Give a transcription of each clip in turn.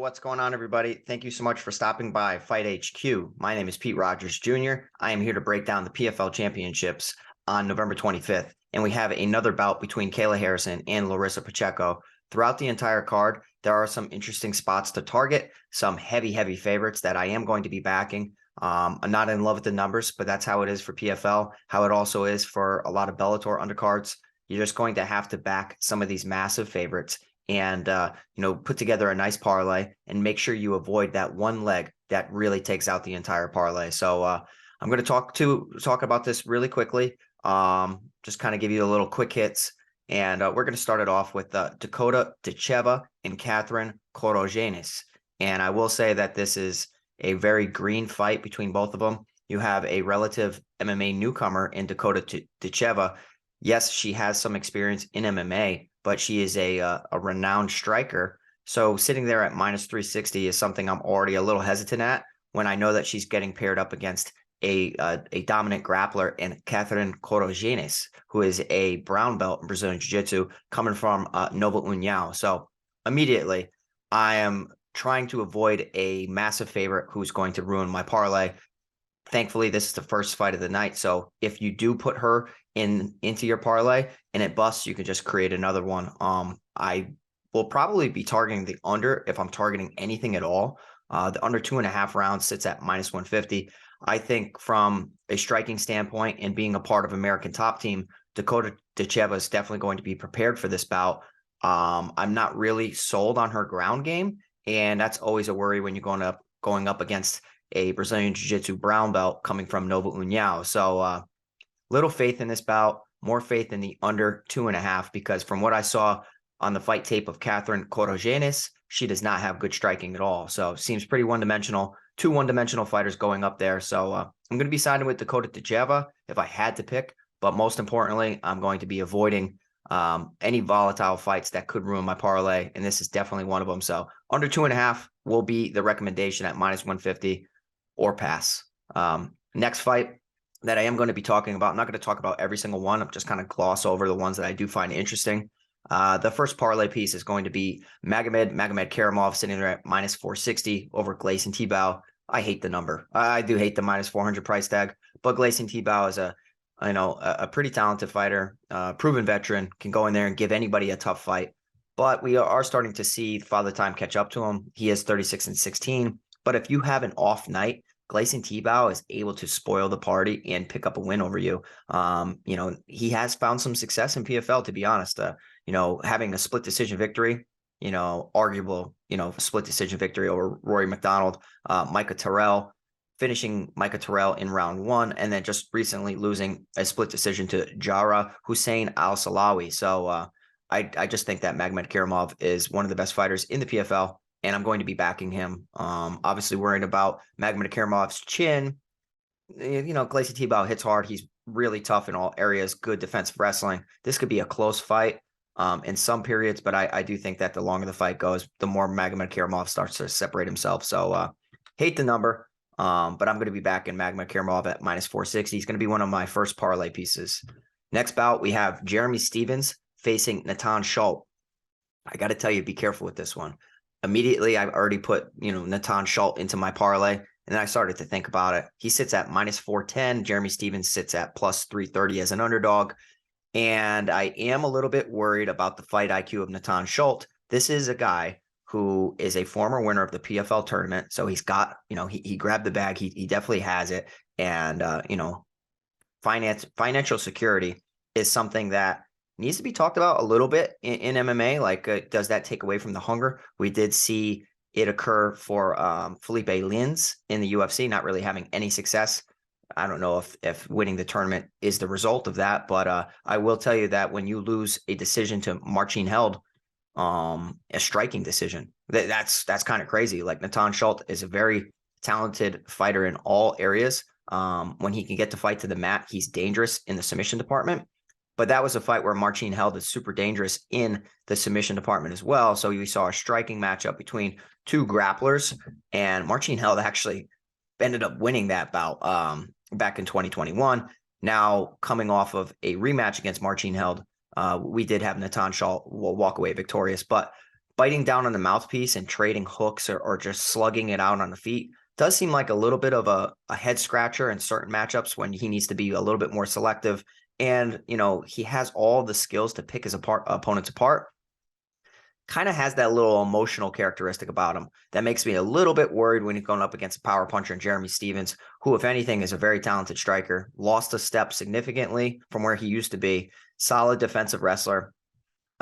what's going on, everybody? Thank you so much for stopping by Fight HQ. My name is Pete Rogers Jr. I am here to break down the PFL Championships on November 25th, and we have another bout between Kayla Harrison and Larissa Pacheco. Throughout the entire card, there are some interesting spots to target, some heavy favorites that I am going to be backing. I'm not in love with the numbers, but that's how it is for PFL, how it also is for a lot of Bellator undercards. You're just going to have to back some of these massive favorites and put together a nice parlay and make sure you avoid that one leg that really takes out the entire parlay. So I'm going to talk about this really quickly. Just kind of give you a little quick hits, and we're going to start it off with Dakota Tcheva and Catherine Korogenis. And I will say that this is a very green fight between both of them. You have a relative MMA newcomer in Dakota Tcheva. Yes, she has some experience in MMA, but she is a renowned striker. So sitting there at minus 360 is something I'm already a little hesitant at when I know that she's getting paired up against a dominant grappler in Catherine Korogenis, who is a brown belt in Brazilian Jiu-Jitsu coming from Nova União. So immediately I am trying to avoid a massive favorite who's going to ruin my parlay. Thankfully, this is the first fight of the night. So if you do put her into your parlay and it busts, you can just create another one. I will probably be targeting the under if I'm targeting anything at all. The under 2.5 rounds sits at minus 150. I think from a striking standpoint and being a part of American Top Team, Dakota Tcheva is definitely going to be prepared for this bout. I'm not really sold on her ground game, and that's always a worry when you're going up against a Brazilian Jiu-Jitsu brown belt coming from Nova União. So little faith in this bout, more faith in the under 2.5, because from what I saw on the fight tape of Catherine Korogenis, she does not have good striking at all. So seems pretty one-dimensional, two one-dimensional fighters going up there. So I'm going to be siding with Dakota Tcheva if I had to pick, but most importantly, I'm going to be avoiding any volatile fights that could ruin my parlay, and this is definitely one of them. So under 2.5 will be the recommendation at minus 150 or pass. Next fight that I am going to be talking about, I'm not going to talk about every single one. I'm just kind of gloss over the ones that I do find interesting. The first parlay piece is going to be Magomed Karamov sitting there at minus 460 over Gleison Tibau. I hate the number. I do hate the minus 400 price tag, but Gleison Tibau is a pretty talented fighter, proven veteran, can go in there and give anybody a tough fight. But we are starting to see Father Time catch up to him. He is 36-16. But if you have an off night, Gleison Tibau is able to spoil the party and pick up a win over you. He has found some success in PFL, to be honest. Having a split decision victory, arguable, split decision victory over Rory McDonald, Micah Terrell, finishing Micah Terrell in round 1, and then just recently losing a split decision to Jara Hussein Al-Salawi. So I just think that Magomed Karamov is one of the best fighters in the PFL, and I'm going to be backing him. Obviously worrying about Magomed Karamov's chin. Gleison Tibau hits hard. He's really tough in all areas, good defensive wrestling. This could be a close fight in some periods, but I do think that the longer the fight goes, the more Magomed Karamov starts to separate himself. So hate the number, but I'm going to be backing Magomed Karamov at minus 460. He's going to be one of my first parlay pieces. Next bout, we have Jeremy Stephens facing Natan Schulte. I got to tell you, be careful with this one. Immediately, I've already put, Natan Schulte into my parlay, and then I started to think about it. He sits at minus 410. Jeremy Stephens sits at plus 330 as an underdog. And I am a little bit worried about the fight IQ of Natan Schulte. This is a guy who is a former winner of the PFL tournament. So he's got, he grabbed the bag. He definitely has it. And, financial security is something that needs to be talked about a little bit in MMA. Like, does that take away from the hunger? We did see it occur for Felipe Lins in the UFC, not really having any success. I don't know if winning the tournament is the result of that, but I will tell you that when you lose a decision to Marcin Held, a striking decision, that's kind of crazy. Like, Natan Schulte is a very talented fighter in all areas. When he can get to fight to the mat, he's dangerous in the submission department. But that was a fight where Marcin Held is super dangerous in the submission department as well. So we saw a striking matchup between two grapplers, and Marcin Held actually ended up winning that bout back in 2021. Now, coming off of a rematch against Marcin Held, we did have Natan Schulte walk away victorious. But biting down on the mouthpiece and trading hooks or just slugging it out on the feet does seem like a little bit of a head scratcher in certain matchups when he needs to be a little bit more selective. And, he has all the skills to pick his opponents apart. Kind of has that little emotional characteristic about him that makes me a little bit worried when he's going up against a power puncher and Jeremy Stephens, who, if anything, is a very talented striker, lost a step significantly from where he used to be, solid defensive wrestler.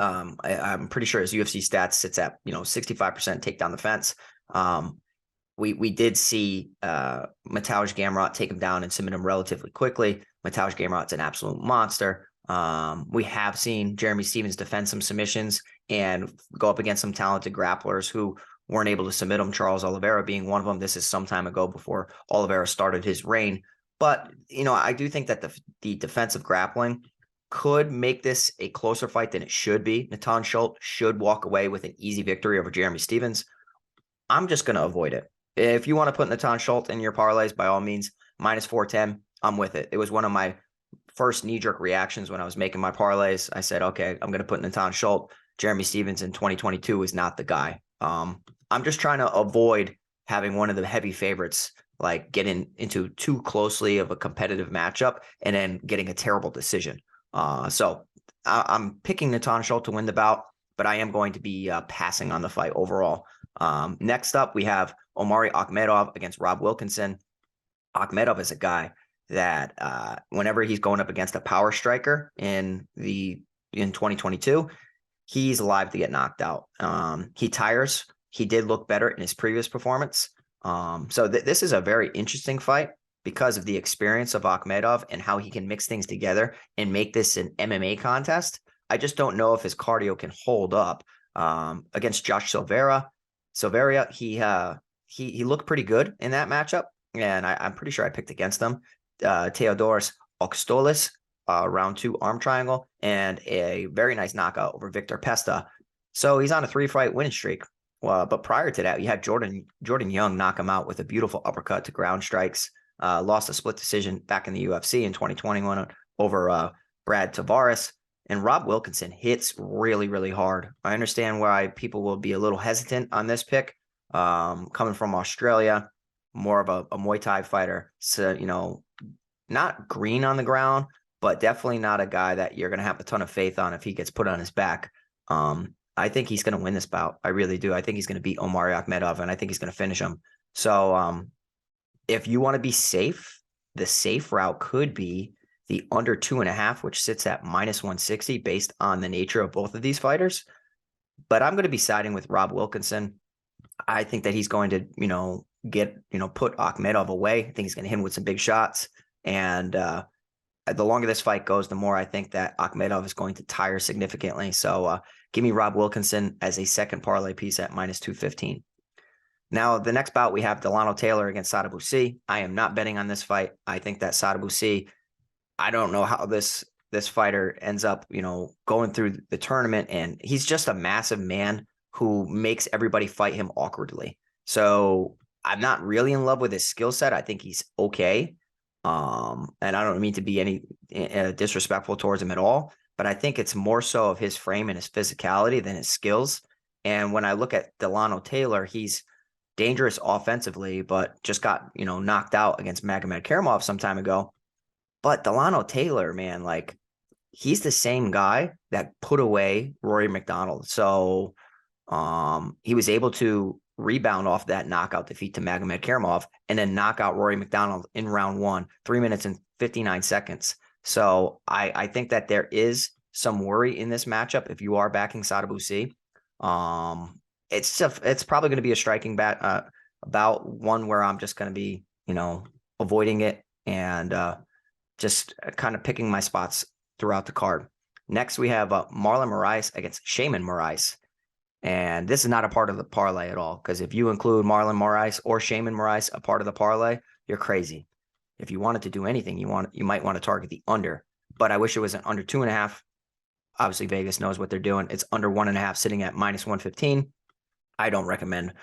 I'm pretty sure his UFC stats sits at 65% takedown defense. We did see Mateusz Gamrot take him down and submit him relatively quickly. Mateusz Gamrot's an absolute monster. We have seen Jeremy Stephens defend some submissions and go up against some talented grapplers who weren't able to submit him, Charles Oliveira being one of them. This is some time ago before Oliveira started his reign. But, I do think that the defensive grappling could make this a closer fight than it should be. Natan Schulte should walk away with an easy victory over Jeremy Stephens. I'm just going to avoid it. If you want to put Natan Schulte in your parlays, by all means, minus 410, I'm with it. It was one of my first knee-jerk reactions when I was making my parlays. I said, okay, I'm going to put Natan Schulte. Jeremy Stephens in 2022 is not the guy. I'm just trying to avoid having one of the heavy favorites like getting into too closely of a competitive matchup and then getting a terrible decision. So I'm picking Natan Schulte to win the bout, but I am going to be passing on the fight overall. Next up, we have Omari Akhmedov against Rob Wilkinson. Akhmedov is a guy that whenever he's going up against a power striker in 2022, he's live to get knocked out. He tires. He did look better in his previous performance. So this is a very interesting fight because of the experience of Akhmedov and how he can mix things together and make this an MMA contest. I just don't know if his cardio can hold up against Josh Silveira. Silveira, he looked pretty good in that matchup, and I'm pretty sure I picked against him. Theodoros Oxtolis, round 2 arm triangle, and a very nice knockout over Victor Pesta. So he's on a 3-fight winning streak. But prior to that, you had Jordan Young knock him out with a beautiful uppercut to ground strikes. Lost a split decision back in the UFC in 2021 over Brad Tavares. And Rob Wilkinson hits really, really hard. I understand why people will be a little hesitant on this pick. Coming from Australia, more of a Muay Thai fighter. So, not green on the ground, but definitely not a guy that you're going to have a ton of faith on if he gets put on his back. I think he's going to win this bout. I really do. I think he's going to beat Omari Akhmedov, and I think he's going to finish him. So if you want to be safe, the safe route could be the under 2.5, which sits at minus 160 based on the nature of both of these fighters. But I'm going to be siding with Rob Wilkinson. I think that he's going to, put Akhmedov away. I think he's going to hit him with some big shots. And the longer this fight goes, the more I think that Akhmedov is going to tire significantly. So give me Rob Wilkinson as a second parlay piece at minus 215. Now, the next bout, we have Delano Taylor against Sada Boucy. I am not betting on this fight. I think that Sada Boucy, I don't know how this fighter ends up, going through the tournament. And he's just a massive man who makes everybody fight him awkwardly. So I'm not really in love with his skill set. I think he's okay. And I don't mean to be any disrespectful towards him at all, but I think it's more so of his frame and his physicality than his skills. And when I look at Delano Taylor, he's dangerous offensively, but just got, knocked out against Magomed Karamov some time ago. But Delano Taylor, man, like he's the same guy that put away Rory McDonald. So he was able to rebound off that knockout defeat to Magomed Karamov and then knock out Rory McDonald in round 1, 3 minutes and 59 seconds. So I think that there is some worry in this matchup if you are backing Sada Boucy. It's probably going to be a striking about one where I'm just going to be, avoiding it and just kind of picking my spots throughout the card. Next, we have Marlon Moraes against Shaman Moraes. And this is not a part of the parlay at all, because if you include Marlon Moraes or Shaman Moraes a part of the parlay, you're crazy. If you wanted to do anything, you might want to target the under. But I wish it was an under 2.5. Obviously, Vegas knows what they're doing. It's under 1.5, sitting at minus 115. I don't recommend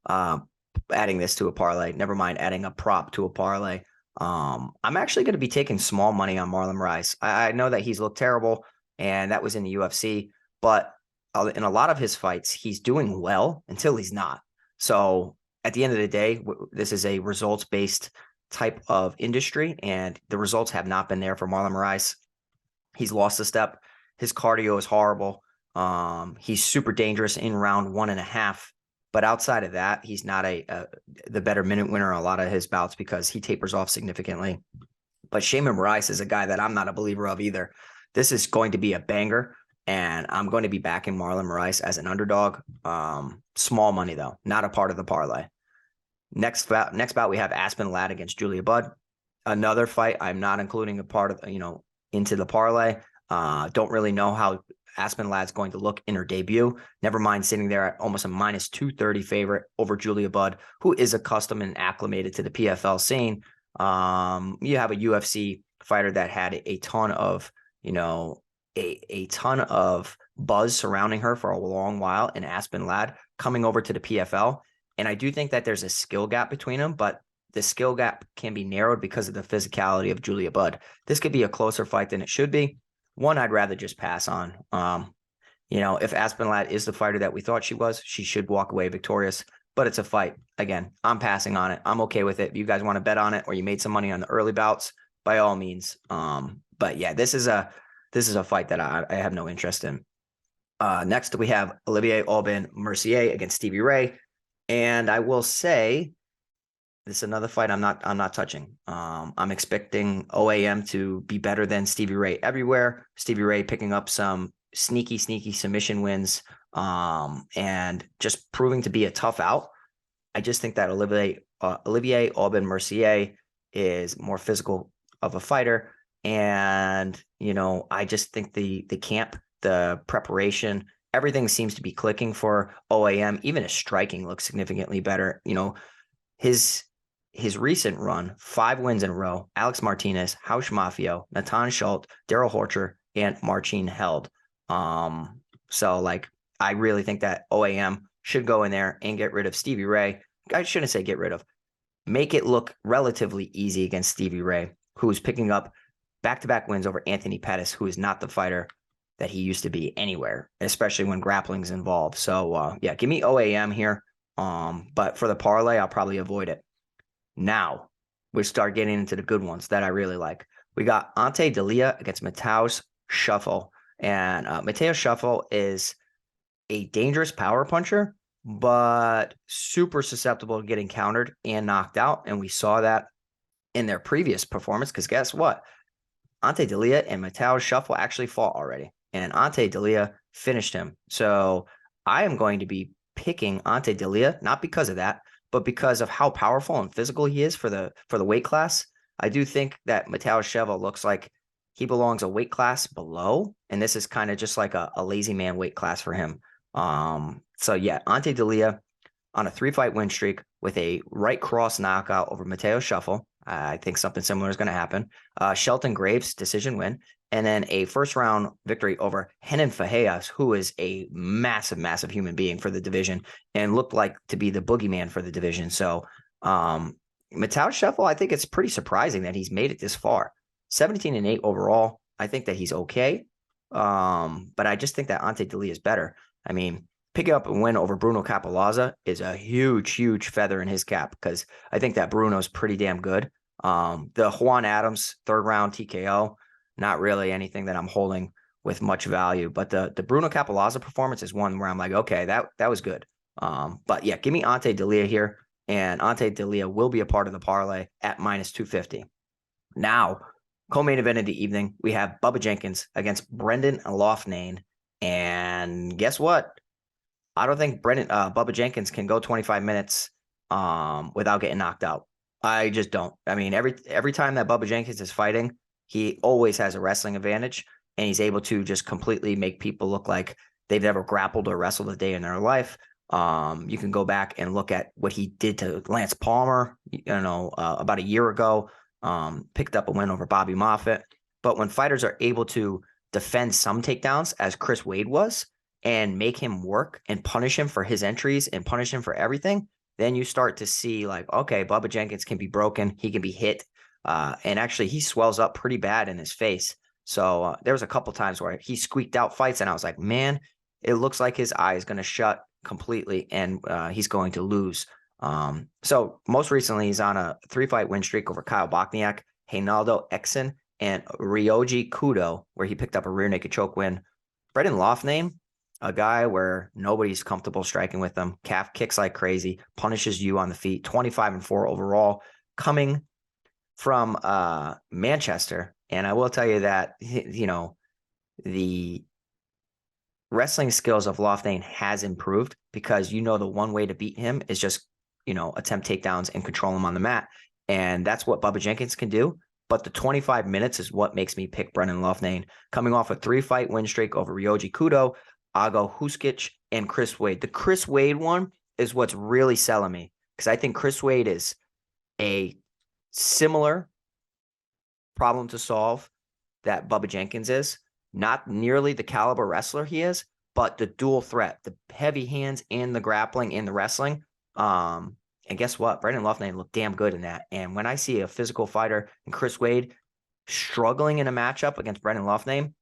adding this to a parlay. Never mind adding a prop to a parlay. I'm actually going to be taking small money on Marlon Moraes. I know that he's looked terrible, and that was in the UFC, but in a lot of his fights, he's doing well until he's not. So at the end of the day, this is a results-based type of industry, and the results have not been there for Marlon Moraes. He's lost a step. His cardio is horrible. He's super dangerous in round 1.5. But outside of that, he's not the better minute winner in a lot of his bouts because he tapers off significantly. But Shayman Moraes is a guy that I'm not a believer of either. This is going to be a banger, and I'm going to be backing Marlon Moraes as an underdog. Small money, though, not a part of the parlay. Next bout, we have Aspen Ladd against Julia Budd. Another fight I'm not including a part of, into the parlay. Don't really know how Aspen Ladd's going to look in her debut. Never mind sitting there at almost a minus 230 favorite over Julia Budd, who is accustomed and acclimated to the PFL scene. You have a UFC fighter that had a ton of, a ton of buzz surrounding her for a long while in Aspen Ladd coming over to the PFL. And I do think that there's a skill gap between them, but the skill gap can be narrowed because of the physicality of Julia Budd. This could be a closer fight than it should be. One I'd rather just pass on. If Aspen Ladd is the fighter that we thought she was, she should walk away victorious. But it's a fight. Again, I'm passing on it. I'm okay with it. If you guys want to bet on it or you made some money on the early bouts, by all means. But yeah, this is a fight that I have no interest in. Next, we have Olivier Aubin-Mercier against Stevie Ray. And I will say, this is another fight I'm not touching. I'm expecting OAM to be better than Stevie Ray everywhere. Stevie Ray picking up some sneaky submission wins, and just proving to be a tough out. I just think that Olivier Aubin-Mercier is more physical of a fighter, and I just think the camp, the preparation, everything seems to be clicking for OAM. Even his striking looks significantly better. His recent run, 5 wins in a row: Alex Martinez, Hausch Mafio, Natan Schultz, Daryl Horcher, and Marcin Held. So I really think that OAM should go in there and get rid of Stevie Ray. I shouldn't say get rid of. Make it look relatively easy against Stevie Ray, who's picking up back-to-back wins over Anthony Pettis, who is not the fighter that he used to be anywhere, especially when grappling's involved. So, give me OAM here. But for the parlay, I'll probably avoid it. Now, we start getting into the good ones that I really like. We got Ante Delia against Mateusz Shuffle. And Mateusz Shuffle is a dangerous power puncher, but super susceptible to getting countered and knocked out. And we saw that in their previous performance, because guess what? Ante Delia and Mateusz Shuffle actually fought already, and Ante Delia finished him. So I am going to be picking Ante Delia, not because of that, but because of how powerful and physical he is for the weight class. I do think that Mateusz Shuffle looks like he belongs a weight class below, and this is kind of just like a lazy man weight class for him. So yeah, Ante Delia on a 3-fight win streak with a right cross knockout over Mateusz Shuffle. I think something similar is going to happen. Shelton Graves decision win, and then a first-round victory over Renan Fajeas, who is a massive human being for the division and looked like to be the boogeyman for the division. So Mateusz Shuffle, I think it's pretty surprising that he's made it this far. 17-8 overall. I think that he's okay, but I just think that Ante Delia is better. I mean, picking up a win over Bruno Capolazza is a huge feather in his cap, because I think that Bruno's pretty damn good. The Juan Adams 3rd round TKO, not really anything that I'm holding with much value, but the Bruno Capolazza performance is one where I'm like, okay, that was good. But yeah, give me Ante Delia here, and Ante Delia will be a part of the parlay at minus 250. Now, co-main event of the evening, we have Bubba Jenkins against Brendan Loughnane, and guess what? I don't think Bubba Jenkins can go 25 minutes without getting knocked out. I just don't. I mean, every time that Bubba Jenkins is fighting, he always has a wrestling advantage, and he's able to just completely make people look like they've never grappled or wrestled a day in their life. You can go back and look at what he did to Lance Palmer, about a year ago. Picked up a win over Bobby Moffitt. But when fighters are able to defend some takedowns, as Chris Wade was, and make him work and punish him for his entries and punish him for everything, then you start to see like, okay, Bubba Jenkins can be broken. He can be hit. And actually he swells up pretty bad in his face. So there was a couple times where he squeaked out fights, and I was like, man, it looks like his eye is going to shut completely and he's going to lose. So most recently, he's on a 3-fight win streak over Kyle Bochniak, Reinaldo Exen, and Ryoji Kudo, where he picked up a rear naked choke win. Brendan Loughnane, a guy where nobody's comfortable striking with him. Calf kicks like crazy, punishes you on the feet. 25-4 overall, coming from Manchester. And I will tell you that, you know, the wrestling skills of Loughnane has improved, because you know the one way to beat him is just, you know, attempt takedowns and control him on the mat. And that's what Bubba Jenkins can do. But the 25 minutes is what makes me pick Brendan Loughnane, coming off a 3-fight win streak over Ryoji Kudo, Ago Huskic, and Chris Wade. The Chris Wade one is what's really selling me, because I think Chris Wade is a similar problem to solve that Bubba Jenkins is. Not nearly the caliber wrestler he is, but the dual threat, the heavy hands and the grappling and the wrestling. And guess what? Brendan Loughnane looked damn good in that. And when I see a physical fighter and Chris Wade struggling in a matchup against Brendan Loughnane,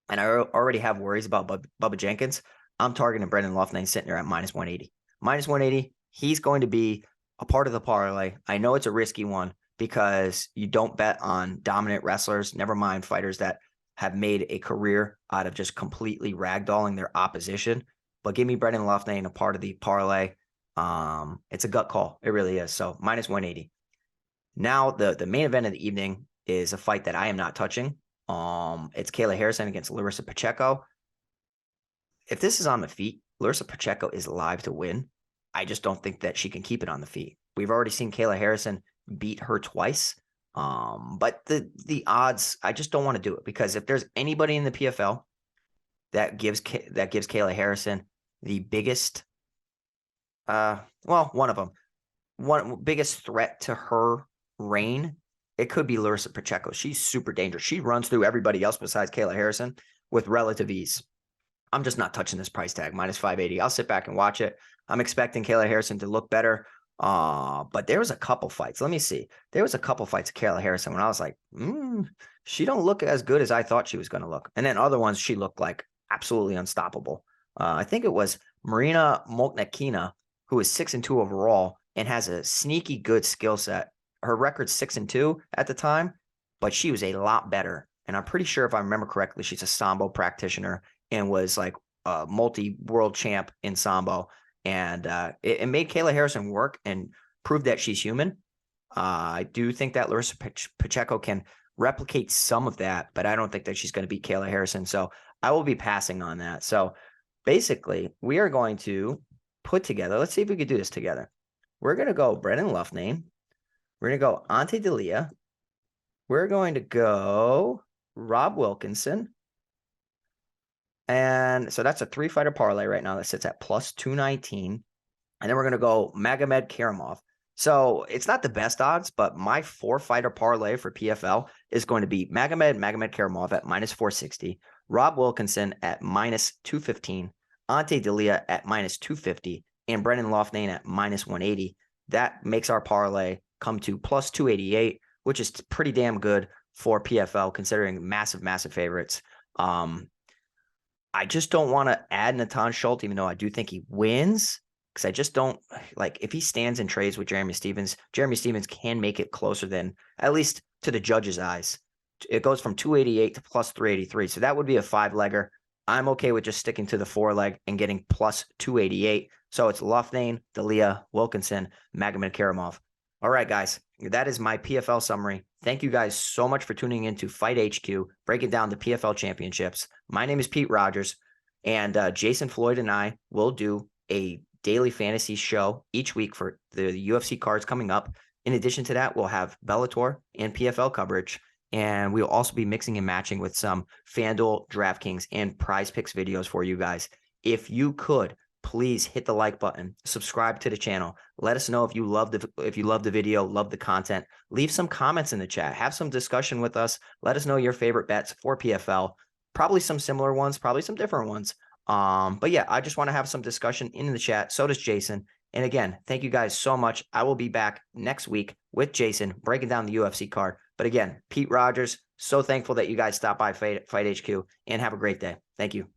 and I already have worries about Bubba Jenkins, I'm targeting Brendan Loughnane sitting there at minus 180. Minus 180, he's going to be a part of the parlay. I know it's a risky one, because you don't bet on dominant wrestlers, never mind fighters that have made a career out of just completely ragdolling their opposition. But give me Brendan Loughnane a part of the parlay. It's a gut call. It really is. So minus 180. Now the main event of the evening is a fight that I am not touching. It's Kayla Harrison against Larissa Pacheco. If this is on the feet, Larissa Pacheco is live to win. I just don't think that she can keep it on the feet. We've already seen Kayla Harrison beat her twice. But the odds, I just don't want to do it, because if there's anybody in the PFL that gives Kayla Harrison the biggest, one of them, biggest threat to her reign, it could be Larissa Pacheco. She's super dangerous. She runs through everybody else besides Kayla Harrison with relative ease. I'm just not touching this price tag, minus 580. I'll sit back and watch it. I'm expecting Kayla Harrison to look better. But there was a couple fights. Let me see. There was a couple fights of Kayla Harrison when I was like, she don't look as good as I thought she was going to look. And then other ones, she looked like absolutely unstoppable. I think it was Marina Molknakina, who is 6-2 overall and has a sneaky good skill set. Her record's 6-2 at the time, but she was a lot better. And I'm pretty sure, if I remember correctly, she's a Sambo practitioner and was like a multi-world champ in Sambo. And it made Kayla Harrison work and prove that she's human. I do think that Larissa Pacheco can replicate some of that, but I don't think that she's going to beat Kayla Harrison. So I will be passing on that. So basically, we are going to put together, let's see if we could do this together. We're going to go Brendan Loughnane. We're going to go Ante D'Elia. We're going to go Rob Wilkinson. And so that's a 3-fighter parlay right now that sits at plus 219. And then we're going to go Magomed Karamov. So it's not the best odds, but my 4-fighter parlay for PFL is going to be Magomed Karamov at minus 460, Rob Wilkinson at minus 215, Ante D'Elia at minus 250, and Brendan Loughnane at minus 180. That makes our parlay come to plus 288, which is pretty damn good for PFL, considering massive favorites. I just don't want to add Natan Schulte, even though I do think he wins, because I just don't like, if he stands and trades with Jeremy Stephens can make it closer than, at least to the judge's eyes. It goes from 288 to plus 383. So that would be a 5-legger. I'm okay with just sticking to the 4-leg and getting plus 288. So it's Loughnane, D'Elia, Wilkinson, Magomed Karamov. All right, guys, that is my PFL summary. Thank you guys so much for tuning in to Fight HQ, breaking down the PFL championships. My name is Pete Rogers, and Jason Floyd and I will do a daily fantasy show each week for the UFC cards coming up. In addition to that, we'll have Bellator and PFL coverage, and we'll also be mixing and matching with some FanDuel, DraftKings, and Prize Picks videos for you guys. If you could, please hit the like button, subscribe to the channel. Let us know if you love the video, love the content. Leave some comments in the chat. Have some discussion with us. Let us know your favorite bets for PFL. Probably some similar ones, probably some different ones. But yeah, I just want to have some discussion in the chat. So does Jason. And again, thank you guys so much. I will be back next week with Jason breaking down the UFC card. But again, Pete Rogers, so thankful that you guys stopped by Fight HQ, and have a great day. Thank you.